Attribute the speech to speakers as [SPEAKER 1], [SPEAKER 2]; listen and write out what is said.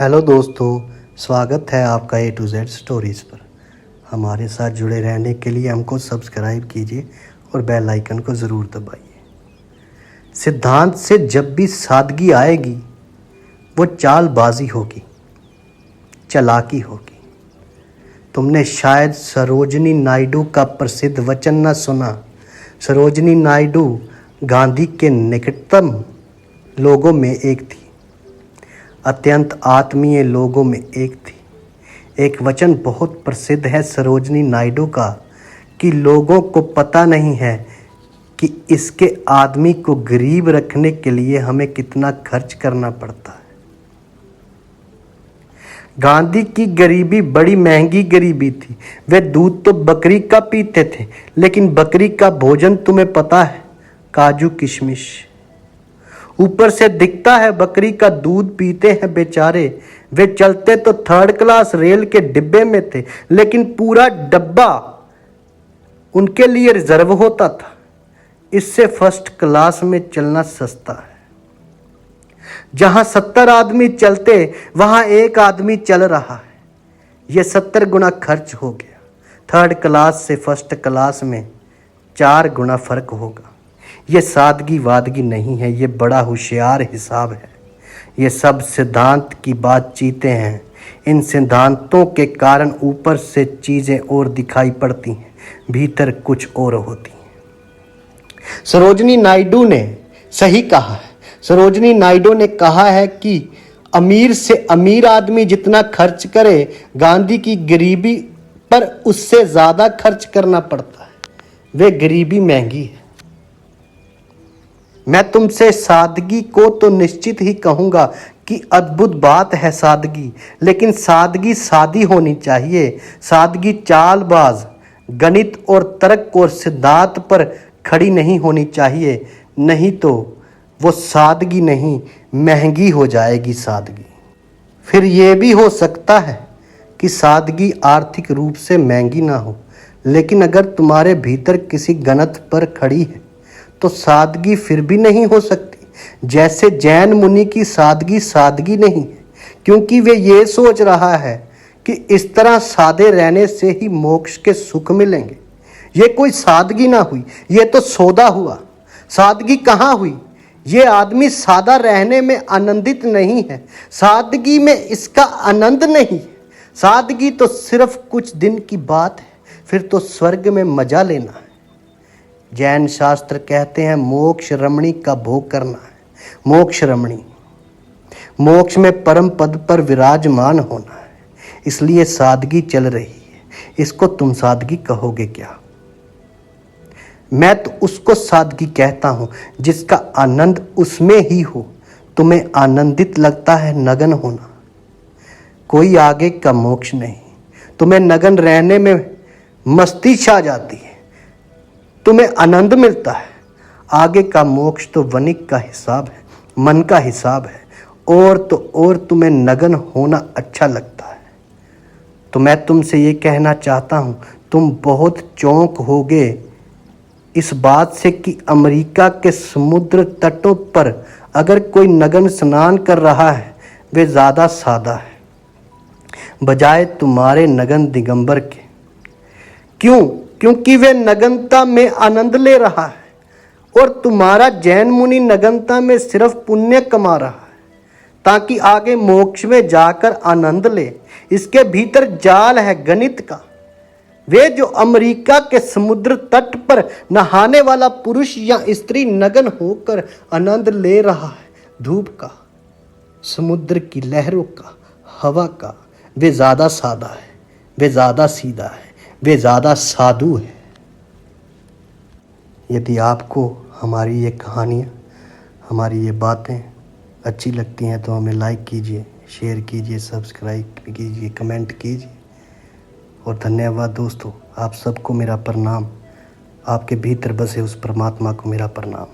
[SPEAKER 1] Hello दोस्तों, स्वागत है आपका A to Z स्टोरीज़ पर। हमारे साथ जुड़े रहने के लिए हमको सब्सक्राइब कीजिए और बेल आइकन को ज़रूर दबाइए। सिद्धांत से जब भी सादगी आएगी वो चालबाजी होगी, चालाकी होगी। तुमने शायद सरोजिनी नायडू का प्रसिद्ध वचन न सुना। सरोजिनी नायडू गांधी के निकटतम लोगों में एक थी, अत्यंत आत्मीय लोगों में एक थी। एक वचन बहुत प्रसिद्ध है सरोजिनी नायडू का कि लोगों को पता नहीं है कि इसके आदमी को गरीब रखने के लिए हमें कितना खर्च करना पड़ता है। गांधी की गरीबी बड़ी महंगी गरीबी थी। वे दूध तो बकरी का पीते थे, लेकिन बकरी का भोजन तुम्हें पता है, काजू किशमिश। ऊपर से दिखता है बकरी का दूध पीते हैं बेचारे। वे चलते तो थर्ड क्लास रेल के डिब्बे में थे, लेकिन पूरा डब्बा उनके लिए रिजर्व होता था। इससे फर्स्ट क्लास में चलना सस्ता है। जहां 70 आदमी चलते वहां एक आदमी चल रहा है। यह 70 गुना खर्च हो गया। थर्ड क्लास से फर्स्ट क्लास में 4 गुना फर्क होगा। ये सादगी वादगी नहीं है, ये बड़ा होशियार हिसाब है। ये सब सिद्धांत की बातचीतें हैं। इन सिद्धांतों के कारण ऊपर से चीज़ें और दिखाई पड़ती हैं, भीतर कुछ और होती हैं। सरोजिनी नायडू ने सही कहा है। सरोजिनी नायडू ने कहा है कि अमीर से अमीर आदमी जितना खर्च करे, गांधी की गरीबी पर उससे ज़्यादा खर्च करना पड़ता है। वे गरीबी महंगी है। मैं तुमसे सादगी को तो निश्चित ही कहूँगा कि अद्भुत बात है सादगी, लेकिन सादगी सादी होनी चाहिए। सादगी चालबाज, गणित और तर्क और सिद्धांत पर खड़ी नहीं होनी चाहिए, नहीं तो वो सादगी नहीं, महंगी हो जाएगी सादगी। फिर ये भी हो सकता है कि सादगी आर्थिक रूप से महंगी ना हो, लेकिन अगर तुम्हारे भीतर किसी गणित पर खड़ी है तो सादगी फिर भी नहीं हो सकती। जैसे जैन मुनि की सादगी सादगी नहीं है, क्योंकि वे ये सोच रहा है कि इस तरह सादे रहने से ही मोक्ष के सुख मिलेंगे। ये कोई सादगी ना हुई, ये तो सौदा हुआ। सादगी कहाँ हुई? ये आदमी सादा रहने में आनंदित नहीं है। सादगी में इसका आनंद नहीं। सादगी तो सिर्फ कुछ दिन की बात है, फिर तो स्वर्ग में मजा लेना है। जैन शास्त्र कहते हैं मोक्ष रमणी का भोग करना है। मोक्ष रमणी, मोक्ष में परम पद पर विराजमान होना है। इसलिए सादगी चल रही है। इसको तुम सादगी कहोगे क्या? मैं तो उसको सादगी कहता हूँ जिसका आनंद उसमें ही हो। तुम्हें आनंदित लगता है नगन होना, कोई आगे का मोक्ष नहीं। तुम्हें नगन रहने में मस्ती छा जाती है, तुम्हें आनंद मिलता है। आगे का मोक्ष तो वणिक का हिसाब है, मन का हिसाब है। और तो और तुम्हें नगन होना अच्छा लगता है। तो मैं तुमसे ये कहना चाहता हूँ, तुम बहुत चौंक होगे इस बात से कि अमेरिका के समुद्र तटों पर अगर कोई नगन स्नान कर रहा है, वे ज़्यादा सादा है बजाय तुम्हारे नगन दिगंबर के। क्यों? क्योंकि वे नगनता में आनंद ले रहा है और तुम्हारा जैन मुनि नगनता में सिर्फ पुण्य कमा रहा है ताकि आगे मोक्ष में जाकर आनंद ले। इसके भीतर जाल है गणित का। वे जो अमेरिका के समुद्र तट पर नहाने वाला पुरुष या स्त्री नगन होकर आनंद ले रहा है, धूप का, समुद्र की लहरों का, हवा का, वे ज़्यादा सादा है, वे ज़्यादा सीधा है, वे ज़्यादा साधु है। यदि आपको हमारी ये कहानियाँ, हमारी ये बातें अच्छी लगती हैं तो हमें लाइक कीजिए, शेयर कीजिए, सब्सक्राइब कीजिए, कमेंट कीजिए। और धन्यवाद दोस्तों, आप सबको मेरा प्रणाम। आपके भीतर बसे उस परमात्मा को मेरा प्रणाम।